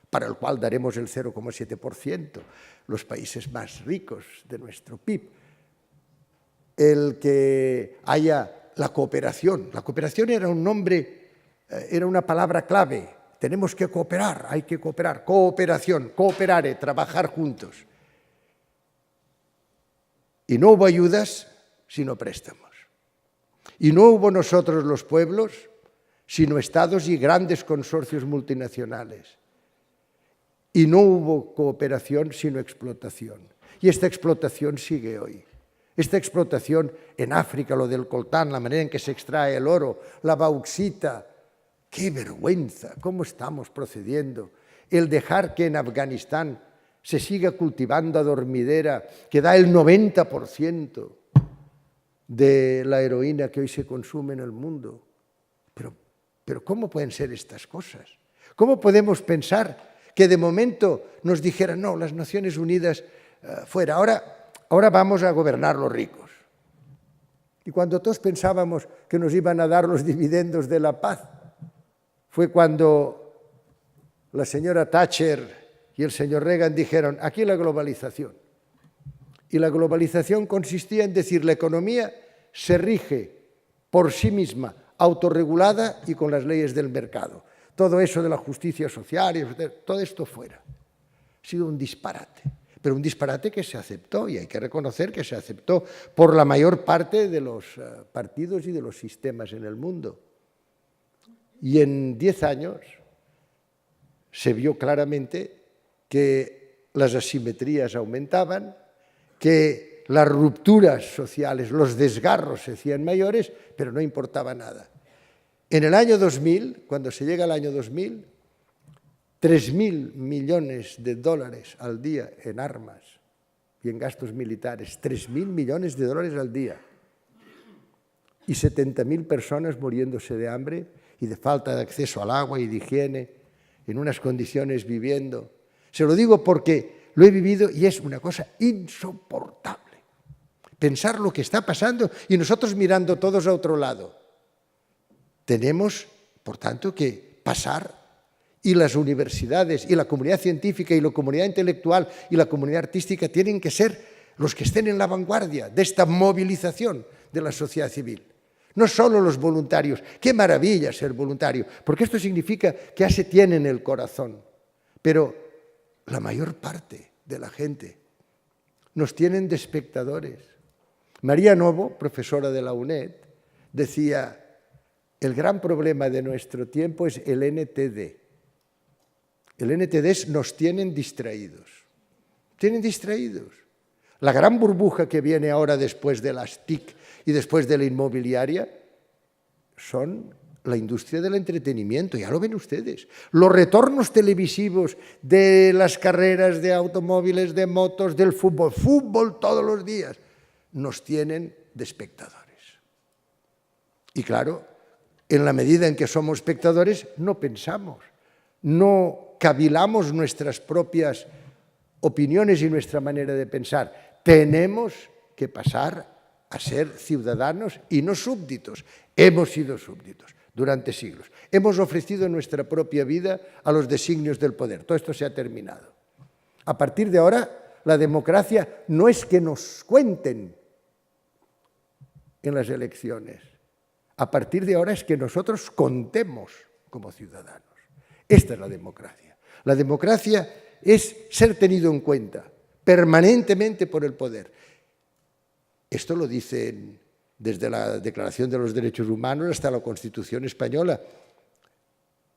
para el cual daremos el 0,7%, los países más ricos de nuestro PIB. El que haya la cooperación. La cooperación era un nombre, era una palabra clave. Tenemos que cooperar, hay que cooperar. Cooperación, cooperare, trabajar juntos. Y no hubo ayudas, sino préstamos. Y no hubo nosotros los pueblos, sino estados y grandes consorcios multinacionales. Y no hubo cooperación, sino explotación. Y esta explotación sigue hoy. Esta explotación en África, lo del coltán, la manera en que se extrae el oro, la bauxita, ¡qué vergüenza! ¿Cómo estamos procediendo? El dejar que en Afganistán se siga cultivando a dormidera, que da el 90% de la heroína que hoy se consume en el mundo. Pero ¿cómo pueden ser estas cosas? ¿Cómo podemos pensar que de momento nos dijeran, no, las Naciones Unidas fuera, ahora vamos a gobernar los ricos? Y cuando todos pensábamos que nos iban a dar los dividendos de la paz, fue cuando la señora Thatcher y el señor Reagan dijeron, aquí la globalización. Y la globalización consistía en decir, la economía se rige por sí misma, autorregulada y con las leyes del mercado. Todo eso de la justicia social, todo esto fuera. Ha sido un disparate, pero un disparate que se aceptó, y hay que reconocer que se aceptó por la mayor parte de los partidos y de los sistemas en el mundo. Y en 10 años se vio claramente que las asimetrías aumentaban, que las rupturas sociales, los desgarros se hacían mayores, pero no importaba nada. En el año 2000, cuando se llega al año 2000, 3.000 millones de dólares al día en armas y en gastos militares, 3.000 millones de dólares al día. y 70.000 personas muriéndose de hambre y de falta de acceso al agua y de higiene, en unas condiciones viviendo. Se lo digo porque lo he vivido y es una cosa insoportable. Pensar lo que está pasando y nosotros mirando todos a otro lado. Tenemos, por tanto, que pasar, y las universidades y la comunidad científica y la comunidad intelectual y la comunidad artística tienen que ser los que estén en la vanguardia de esta movilización de la sociedad civil. No solo los voluntarios. Qué maravilla ser voluntario, porque esto significa que ya se tiene en el corazón. Pero la mayor parte de la gente nos tienen de espectadores. María Novo, profesora de la UNED, decía: el gran problema de nuestro tiempo es el NTD. El NTD es nos tienen distraídos. Tienen distraídos. La gran burbuja que viene ahora después de las TIC y después de la inmobiliaria son la industria del entretenimiento, ya lo ven ustedes. Los retornos televisivos de las carreras de automóviles, de motos, del fútbol, fútbol todos los días, nos tienen de espectadores. Y claro, en la medida en que somos espectadores, no pensamos, no cavilamos nuestras propias opiniones y nuestra manera de pensar. Tenemos que pasar a ser ciudadanos y no súbditos. Hemos sido súbditos durante siglos. Hemos ofrecido nuestra propia vida a los designios del poder. Todo esto se ha terminado. A partir de ahora, la democracia no es que nos cuenten en las elecciones. A partir de ahora es que nosotros contemos como ciudadanos. Esta es la democracia. La democracia es ser tenido en cuenta permanentemente por el poder. Esto lo dicen desde la Declaración de los Derechos Humanos hasta la Constitución Española.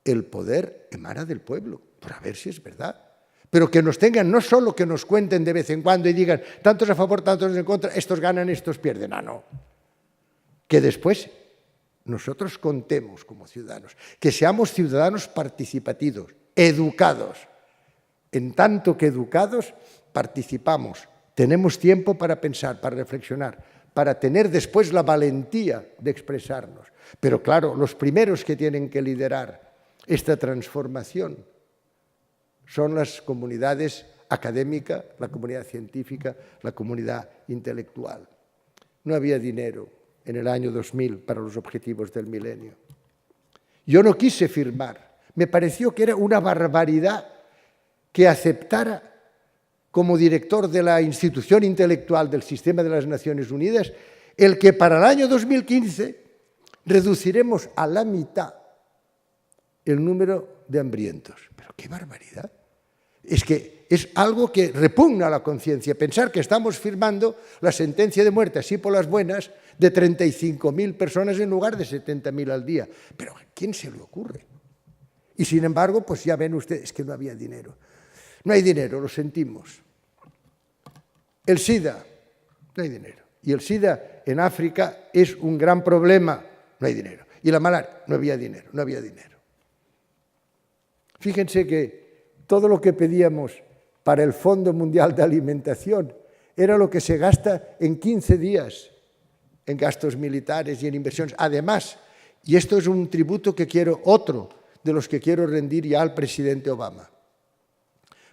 El poder emana del pueblo, por a ver si es verdad. Pero que nos tengan, no solo que nos cuenten de vez en cuando y digan tantos a favor, tantos en contra, estos ganan, estos pierden. No. Que después nosotros contemos como ciudadanos, que seamos ciudadanos participativos, educados. En tanto que educados, participamos, tenemos tiempo para pensar, para reflexionar, para tener después la valentía de expresarnos. Pero claro, los primeros que tienen que liderar esta transformación son las comunidades académicas, la comunidad científica, la comunidad intelectual. No había dinero en el año 2000 para los objetivos del milenio. Yo no quise firmar. Me pareció que era una barbaridad que aceptara como director de la institución intelectual del sistema de las Naciones Unidas el que para el año 2015 reduciremos a la mitad el número de hambrientos. Pero qué barbaridad. Es que es algo que repugna a la conciencia, pensar que estamos firmando la sentencia de muerte, así por las buenas, de 35.000 personas en lugar de 70.000 al día. Pero ¿a quién se le ocurre? Y sin embargo, pues ya ven ustedes que no había dinero. No hay dinero, lo sentimos. El SIDA, no hay dinero. Y el SIDA en África es un gran problema, no hay dinero. Y la malaria, no había dinero, no había dinero. Fíjense que todo lo que pedíamos para el Fondo Mundial de Alimentación era lo que se gasta en 15 días en gastos militares y en inversiones. Además, y esto es un tributo que quiero, otro de los que quiero rendir ya al presidente Obama.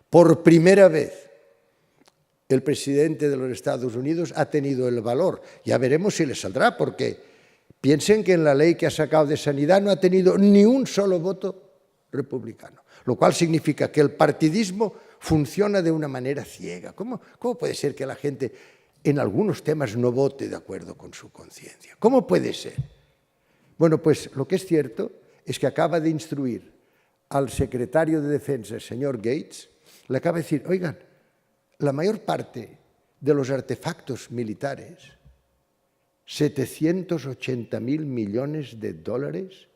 Por primera vez, el presidente de los Estados Unidos ha tenido el valor. Ya veremos si le saldrá, porque piensen que en la ley que ha sacado de sanidad no ha tenido ni un solo voto republicano, lo cual significa que el partidismo funciona de una manera ciega. ¿Cómo puede ser que la gente en algunos temas no vote de acuerdo con su conciencia? ¿Cómo puede ser? Bueno, pues lo que es cierto es que acaba de instruir al secretario de Defensa, el señor Gates, le acaba de decir, oigan, la mayor parte de los artefactos militares, 780.000 millones de dólares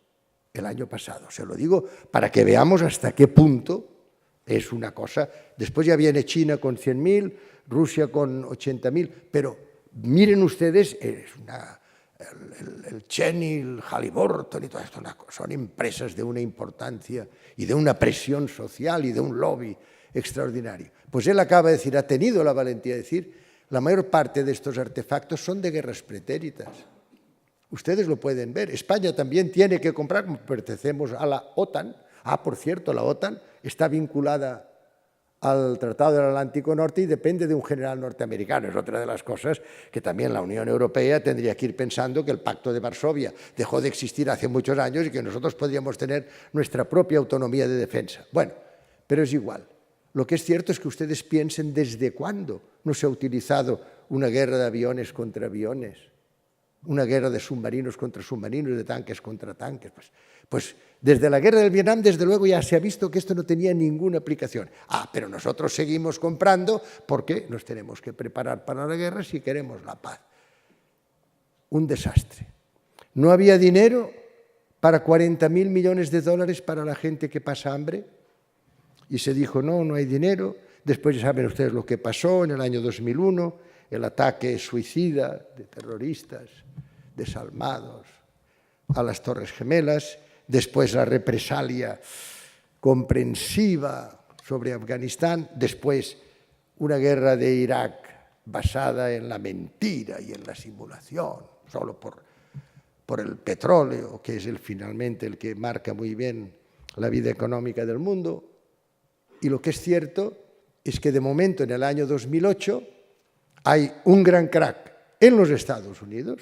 el año pasado. Se lo digo para que veamos hasta qué punto es una cosa. Después ya viene China con 100.000, Rusia con 80.000, pero miren ustedes, el Cheney, el Halliburton y todo esto, son empresas de una importancia y de una presión social y de un lobby extraordinario. Pues él acaba de decir, ha tenido la valentía de decir, la mayor parte de estos artefactos son de guerras pretéritas. Ustedes lo pueden ver. España también tiene que comprar, como pertenecemos a la OTAN. Por cierto, la OTAN está vinculada al Tratado del Atlántico Norte y depende de un general norteamericano. Es otra de las cosas que también la Unión Europea tendría que ir pensando, que el Pacto de Varsovia dejó de existir hace muchos años y que nosotros podríamos tener nuestra propia autonomía de defensa. Bueno, pero es igual. Lo que es cierto es que ustedes piensen desde cuándo no se ha utilizado una guerra de aviones contra aviones, una guerra de submarinos contra submarinos, de tanques contra tanques. Pues desde la guerra del Vietnam, desde luego, ya se ha visto que esto no tenía ninguna aplicación. Pero nosotros seguimos comprando porque nos tenemos que preparar para la guerra si queremos la paz. Un desastre. No había dinero para 40.000 millones de dólares para la gente que pasa hambre. Y se dijo, no hay dinero. Después ya saben ustedes lo que pasó en el año 2001, el ataque suicida de terroristas desalmados a las Torres Gemelas, después la represalia comprensiva sobre Afganistán, después una guerra de Irak basada en la mentira y en la simulación, solo por el petróleo, que es finalmente el que marca muy bien la vida económica del mundo. Y lo que es cierto es que de momento en el año 2008 hay un gran crack en los Estados Unidos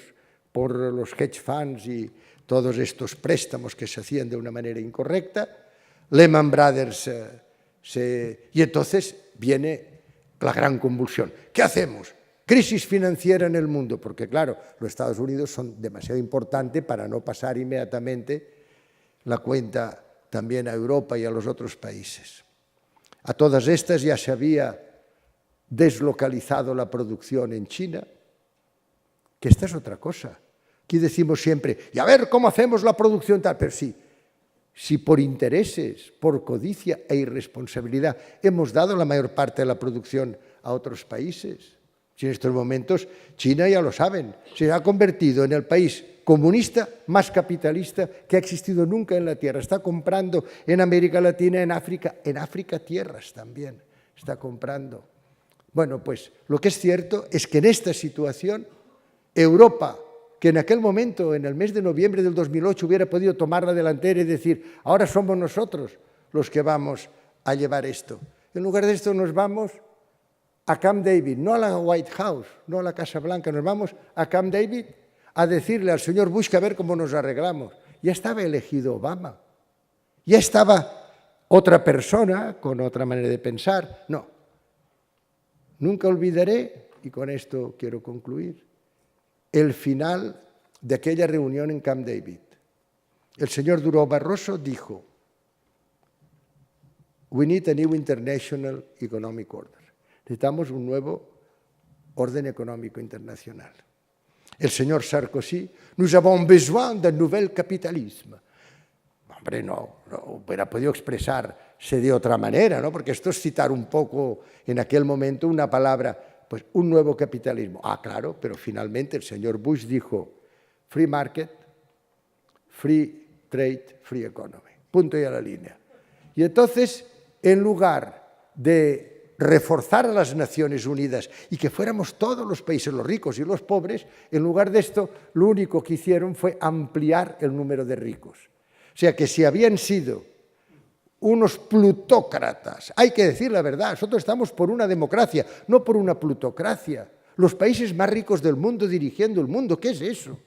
por los hedge funds y todos estos préstamos que se hacían de una manera incorrecta. Lehman Brothers y entonces viene la gran convulsión. ¿Qué hacemos? Crisis financiera en el mundo, porque claro, los Estados Unidos son demasiado importantes para no pasar inmediatamente la cuenta también a Europa y a los otros países. A todas estas ya se había deslocalizado la producción en China, que esta es otra cosa. Aquí decimos siempre, y a ver cómo hacemos la producción tal, pero sí, si por intereses, por codicia e irresponsabilidad hemos dado la mayor parte de la producción a otros países. Si en estos momentos China, ya lo saben, se ha convertido en el país comunista más capitalista que ha existido nunca en la Tierra. Está comprando en América Latina, en África tierras también está comprando. Bueno, pues lo que es cierto es que en esta situación Europa, que en aquel momento, en el mes de noviembre del 2008, hubiera podido tomar la delantera y decir, ahora somos nosotros los que vamos a llevar esto. En lugar de esto nos vamos a Camp David, no a la White House, no a la Casa Blanca, nos vamos a Camp David a decirle al señor Bush que a ver cómo nos arreglamos. Ya estaba elegido Obama, ya estaba otra persona con otra manera de pensar. No, nunca olvidaré, y con esto quiero concluir, el final de aquella reunión en Camp David. El señor Durão Barroso dijo, "We need a new international economic order." Necesitamos un nuevo orden económico internacional. El señor Sarkozy, "Nous avons besoin d'un nouvel capitalisme." Hombre, no hubiera podido expresarse de otra manera, ¿no? Porque esto es citar un poco en aquel momento una palabra, pues un nuevo capitalismo. Claro, pero finalmente el señor Bush dijo, free market, free trade, free economy. Punto y a la línea. Y entonces, en lugar de reforzar a las Naciones Unidas y que fuéramos todos los países, los ricos y los pobres, en lugar de esto, lo único que hicieron fue ampliar el número de ricos. O sea que si habían sido unos plutócratas, hay que decir la verdad, nosotros estamos por una democracia, no por una plutocracia. Los países más ricos del mundo dirigiendo el mundo, ¿qué es eso?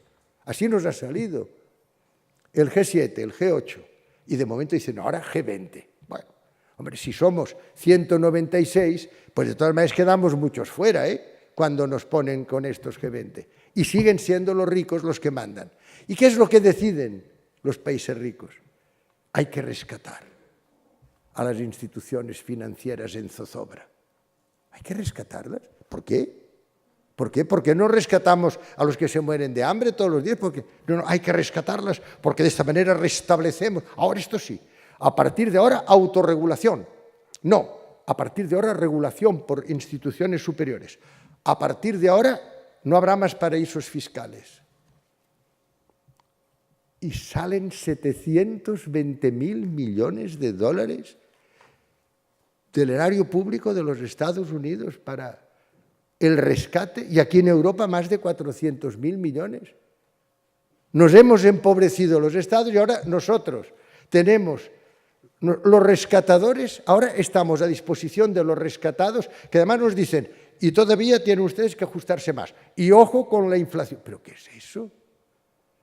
Así nos ha salido el G7, el G8, y de momento dicen, ahora G20. Bueno, hombre, si somos 196, pues de todas maneras quedamos muchos fuera, cuando nos ponen con estos G20. Y siguen siendo los ricos los que mandan. ¿Y qué es lo que deciden los países ricos? Hay que rescatar a las instituciones financieras en zozobra. Hay que rescatarlas. ¿Por qué? ¿Por qué? ¿Por qué no rescatamos a los que se mueren de hambre todos los días? Porque no, hay que rescatarlas porque de esta manera restablecemos. Ahora esto sí. A partir de ahora, autorregulación. No, a partir de ahora, regulación por instituciones superiores. A partir de ahora, no habrá más paraísos fiscales. Y salen 720.000 millones de dólares del erario público de los Estados Unidos para el rescate, y aquí en Europa más de 400.000 millones. Nos hemos empobrecido los estados y ahora nosotros tenemos los rescatadores, ahora estamos a disposición de los rescatados, que además nos dicen, y todavía tienen ustedes que ajustarse más. Y ojo con la inflación. ¿Pero qué es eso?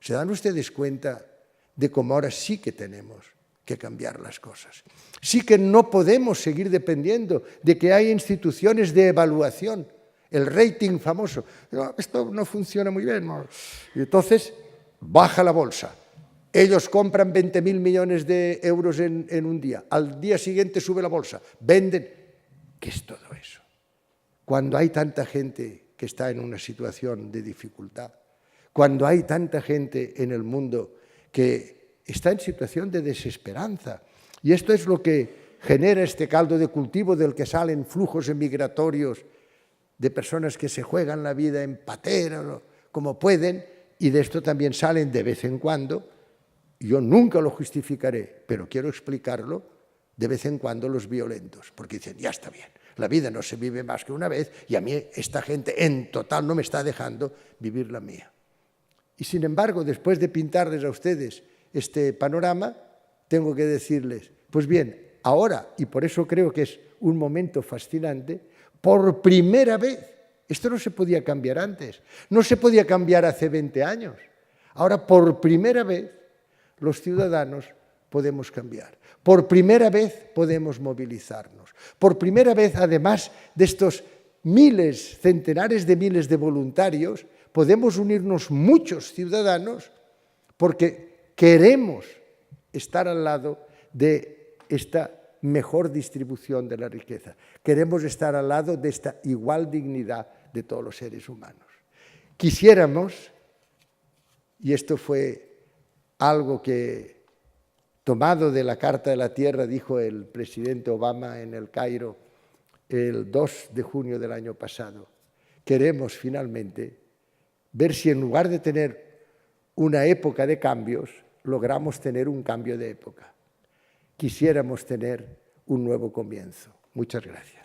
¿Se dan ustedes cuenta de cómo ahora sí que tenemos que cambiar las cosas? Sí que no podemos seguir dependiendo de que hay instituciones de evaluación, el rating famoso. No, esto no funciona muy bien. No. Y entonces baja la bolsa. Ellos compran 20.000 millones de euros en un día. Al día siguiente sube la bolsa. Venden. ¿Qué es todo eso? Cuando hay tanta gente que está en una situación de dificultad, cuando hay tanta gente en el mundo que está en situación de desesperanza. Y esto es lo que genera este caldo de cultivo del que salen flujos emigratorios de personas que se juegan la vida en patera, como pueden, y de esto también salen de vez en cuando. Yo nunca lo justificaré, pero quiero explicarlo, de vez en cuando los violentos, porque dicen, ya está bien, la vida no se vive más que una vez y a mí esta gente en total no me está dejando vivir la mía. Y sin embargo, después de pintarles a ustedes este panorama, tengo que decirles, pues bien, ahora, y por eso creo que es un momento fascinante, por primera vez, esto no se podía cambiar antes, no se podía cambiar hace 20 años, ahora por primera vez los ciudadanos podemos cambiar, por primera vez podemos movilizarnos, por primera vez, además de estos miles, centenares de miles de voluntarios, podemos unirnos muchos ciudadanos porque queremos estar al lado de esta mejor distribución de la riqueza. Queremos estar al lado de esta igual dignidad de todos los seres humanos. Quisiéramos, y esto fue algo que, tomado de la Carta de la Tierra, dijo el presidente Obama en el Cairo el 2 de junio del año pasado, queremos finalmente ver si en lugar de tener una época de cambios, logramos tener un cambio de época. Quisiéramos tener un nuevo comienzo. Muchas gracias.